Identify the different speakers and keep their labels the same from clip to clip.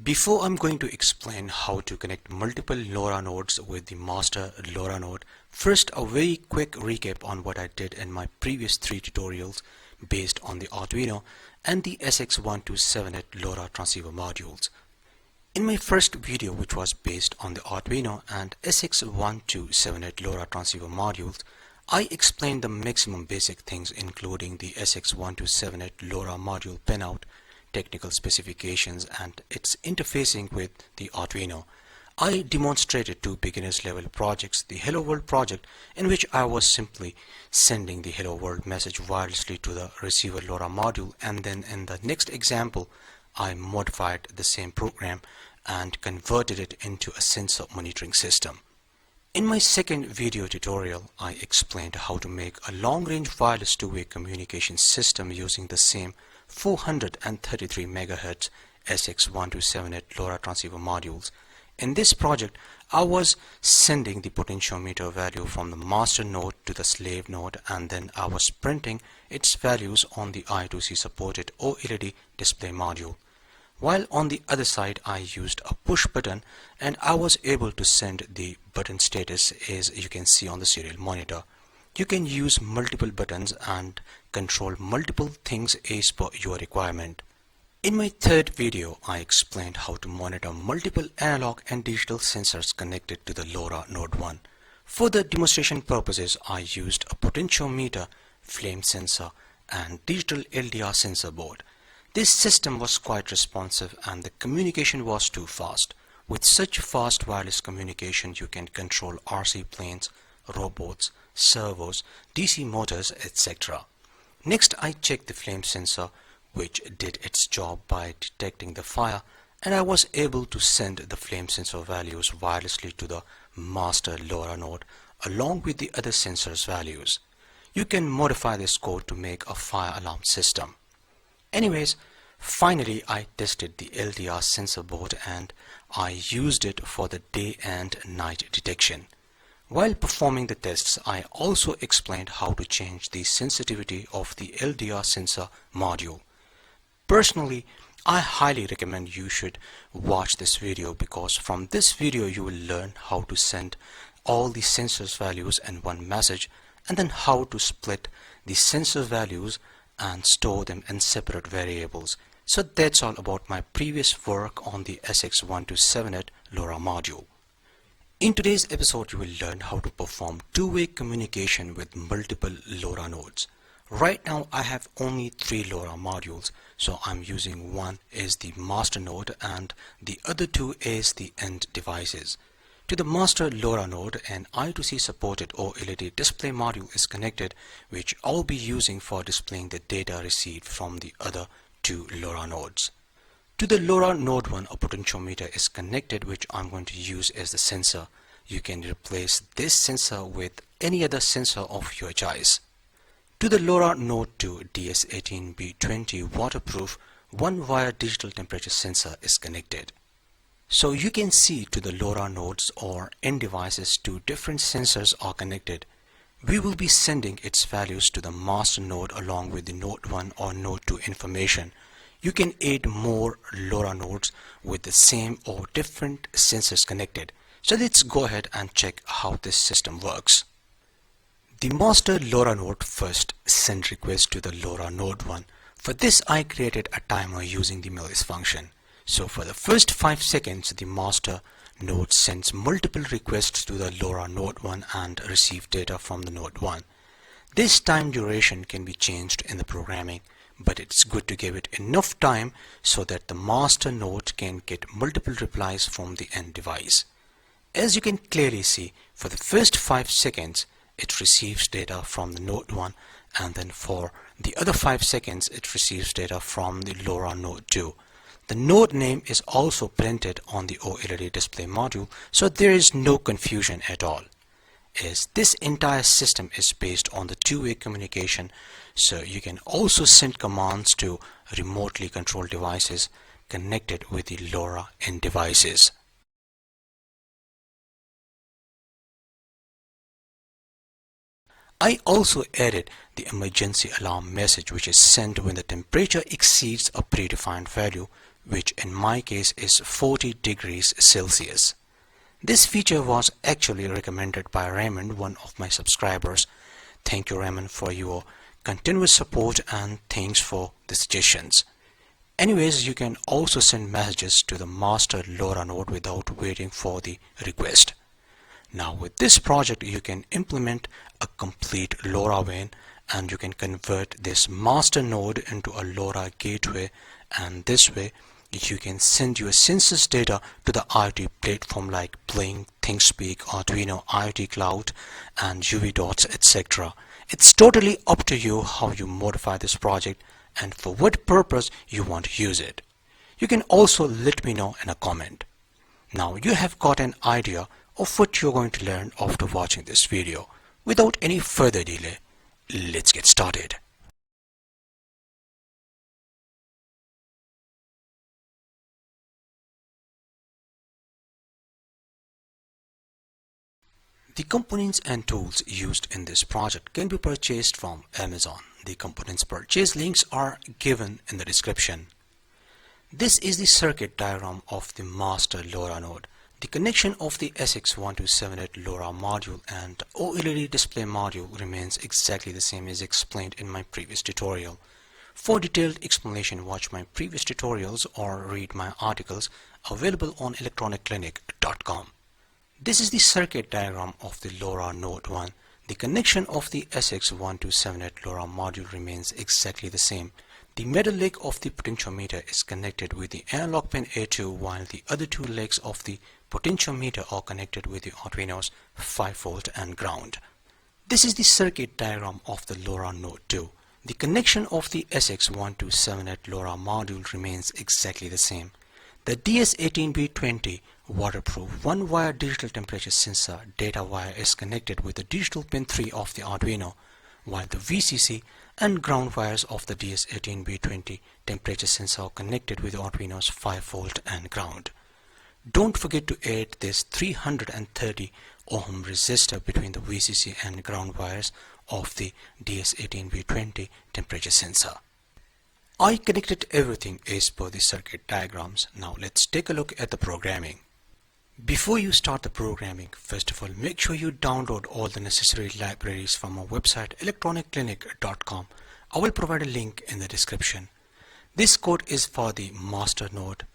Speaker 1: Before I'm going to explain how to connect multiple LoRa nodes with the master LoRa node, first a very quick recap on what I did in my previous 3 tutorials based on the Arduino and the SX1278 LoRa transceiver modules. In my first video, which was based on the Arduino and SX1278 LoRa transceiver modules, I explained the maximum basic things including the SX1278 LoRa module pinout, technical specifications and its interfacing with the Arduino. I demonstrated 2 beginners level projects, the Hello World project, in which I was simply sending the Hello World message wirelessly to the receiver LoRa module, and then in the next example I modified the same program and converted it into a sensor monitoring system. In my second video tutorial, I explained how to make a long-range wireless two-way communication system using the same 433 MHz SX1278 LoRa transceiver modules. In this project, I was sending the potentiometer value from the master node to the slave node, and then I was printing its values on the I2C supported OLED display module. While on the other side, I used a push button and I was able to send the button status as you can see on the serial monitor. You can use multiple buttons and control multiple things as per your requirement. In my third video, I explained how to monitor multiple analog and digital sensors connected to the Lora Node1. For the demonstration purposes, I used a potentiometer, flame sensor and digital LDR sensor board. This system was quite responsive and the communication was too fast. With such fast wireless communication, you can control RC planes, robots, servos, DC motors, etc. Next, I checked the flame sensor, which did its job by detecting the fire, and I was able to send the flame sensor values wirelessly to the master LoRa node along with the other sensors values. You can modify this code to make a fire alarm system. Anyways, finally I tested the LDR sensor board and I used it for the day and night detection. While performing the tests, I also explained how to change the sensitivity of the LDR sensor module. Personally, I highly recommend you should watch this video, because from this video you will learn how to send all the sensors values in one message, and then how to split the sensor values and store them in separate variables. So that's all about my previous work on the SX1278 LoRa module. In today's episode, you will learn how to perform two-way communication with multiple LoRa nodes. Right now I have only 3 LoRa modules, so I'm using one as the master node and the other 2 as the end devices. To the master LoRa node, an I2C supported OLED display module is connected, which I'll be using for displaying the data received from the other 2 LoRa nodes. To the Lora Node1, a potentiometer is connected, which I'm going to use as the sensor. You can replace this sensor with any other sensor of your choice. To the Lora Node2 DS18B20 waterproof 1-wire digital temperature sensor is connected. So you can see to the LoRa nodes or end devices 2 different sensors are connected. We will be sending its values to the master node along with the Node1 or Node2 information. You can add more LoRa nodes with the same or different sensors connected. So let's go ahead and check how this system works. The master LoRa node first send request to the Lora Node1. For this, I created a timer using the millis function. So for the first 5 seconds, the master node sends multiple requests to the Lora Node1 and receives data from the Node1. This time duration can be changed in the programming, but it's good to give it enough time so that the master node can get multiple replies from the end device. As you can clearly see, for the first 5 seconds, it receives data from the Node1, and then for the other 5 seconds, it receives data from the Lora Node2. The node name is also printed on the OLED display module, so there is no confusion at all. As this entire system is based on the two-way communication, so you can also send commands to remotely controlled devices connected with the LoRa end devices. I also added the emergency alarm message, which is sent when the temperature exceeds a predefined value which in my case is 40 degrees Celsius. This feature was actually recommended by Raymond, one of my subscribers. Thank you, Raymond, for your continuous support and thanks for the suggestions. Anyways, you can also send messages to the master Lora node without waiting for the request. Now with this project you can implement a complete LORAWAN and you can convert this master node into a LoRa gateway, and this way you can send your census data to the IoT platform like Blink, ThinkSpeak, Arduino, IoT Cloud and UV-Dots, etc. It's totally up to you how you modify this project and for what purpose you want to use it. You can also let me know in a comment. Now you have got an idea of what you're going to learn after watching this video. Without any further delay, let's get started. The components and tools used in this project can be purchased from Amazon. The components purchase links are given in the description. This is the circuit diagram of the master Lora node. The connection of the SX1278 Lora module and OLED display module remains exactly the same as explained in my previous tutorial. For detailed explanation, watch my previous tutorials or read my articles available on electronicclinic.com. This is the circuit diagram of the Lora Node1. The connection of the SX1278 Lora module remains exactly the same. The middle leg of the potentiometer is connected with the analog pin A2, while the other two legs of the potentiometer are connected with the Arduino's 5V and ground. This is the circuit diagram of the Lora Node2. The connection of the SX1278 Lora module remains exactly the same. The DS18B20 waterproof one-wire digital temperature sensor data wire is connected with the digital pin 3 of the Arduino, while the VCC and ground wires of the DS18B20 temperature sensor are connected with the Arduino's 5V and ground. Don't forget to add this 330 ohm resistor between the VCC and ground wires of the DS18B20 temperature sensor. I connected everything as per the circuit diagrams. Now let's take a look at the programming. Before you start the programming, first of all, make sure you download all the necessary libraries from our website electronicclinic.com. I will provide a link in the description. This code is for the master node,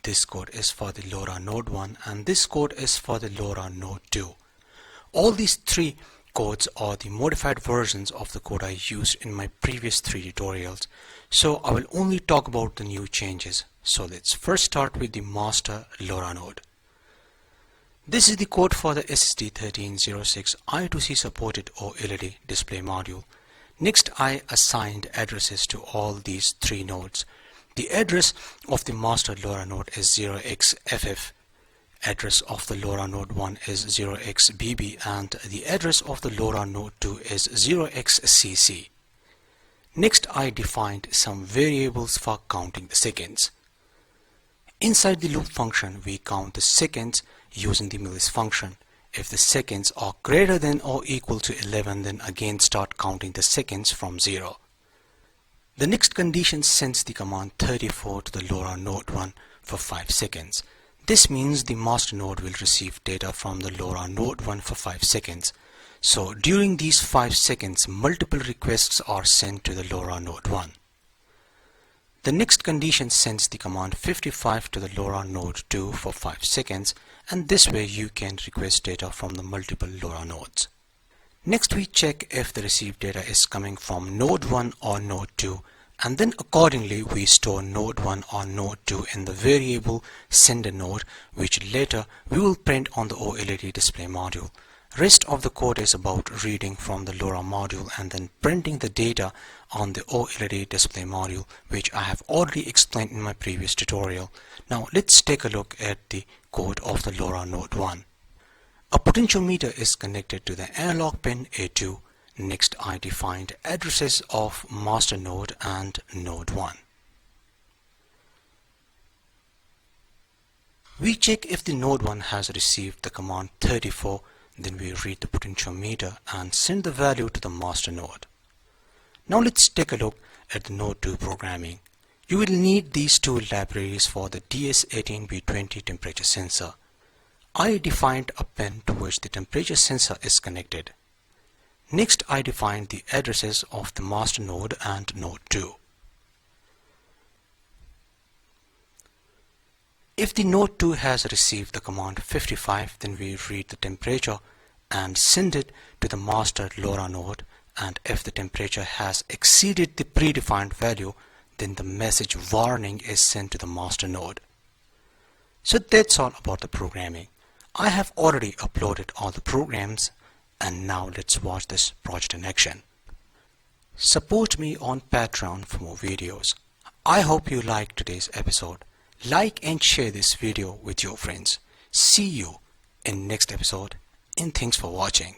Speaker 1: this code is for the Lora Node1, and this code is for the Lora Node2. All these three codes are the modified versions of the code I used in my previous 3 tutorials, so I will only talk about the new changes. So let's first start with the master Lora node. This is the code for the SSD1306 I2C supported OLED display module. Next, I assigned addresses to all these 3 nodes. The address of the master Lora node is 0xFF, address of the Lora Node1 is 0xBB, and the address of the Lora Node2 is 0xCC. Next, I defined some variables for counting the seconds. Inside the loop function, we count the seconds using the millis function. If the seconds are greater than or equal to 11, then again start counting the seconds from 0. The next condition sends the command 34 to the Lora Node1 for 5 seconds. This means the master node will receive data from the Lora Node1 for 5 seconds. So during these 5 seconds, multiple requests are sent to the Lora Node1. The next condition sends the command 55 to the Lora Node2 for 5 seconds, and this way you can request data from the multiple Lora nodes. Next, we check if the received data is coming from node 1 or node 2, and then accordingly we store node 1 or node 2 in the variable sender node, which later we will print on the OLED display module. Rest of the code is about reading from the Lora module and then printing the data on the OLED display module, which I have already explained in my previous tutorial. Now let's take a look at the code of the Lora Node1. A potentiometer is connected to the analog pin A2. Next, I defined addresses of master node and node 1. We check if the node 1 has received the command 34. Then we read the potentiometer and send the value to the master node. Now let's take a look at the node 2 programming. You will need these two libraries for the DS18B20 temperature sensor. I defined a pin to which the temperature sensor is connected. Next, I defined the addresses of the master node and node 2. If the node 2 has received the command 55, then we read the temperature and send it to the master Lora node, and if the temperature has exceeded the predefined value, then the message warning is sent to the master node. So that's all about the programming. I have already uploaded all the programs, and now let's watch this project in action. Support me on Patreon for more videos. I hope you liked today's episode. Like and share this video with your friends. See you in next episode, and thanks for watching.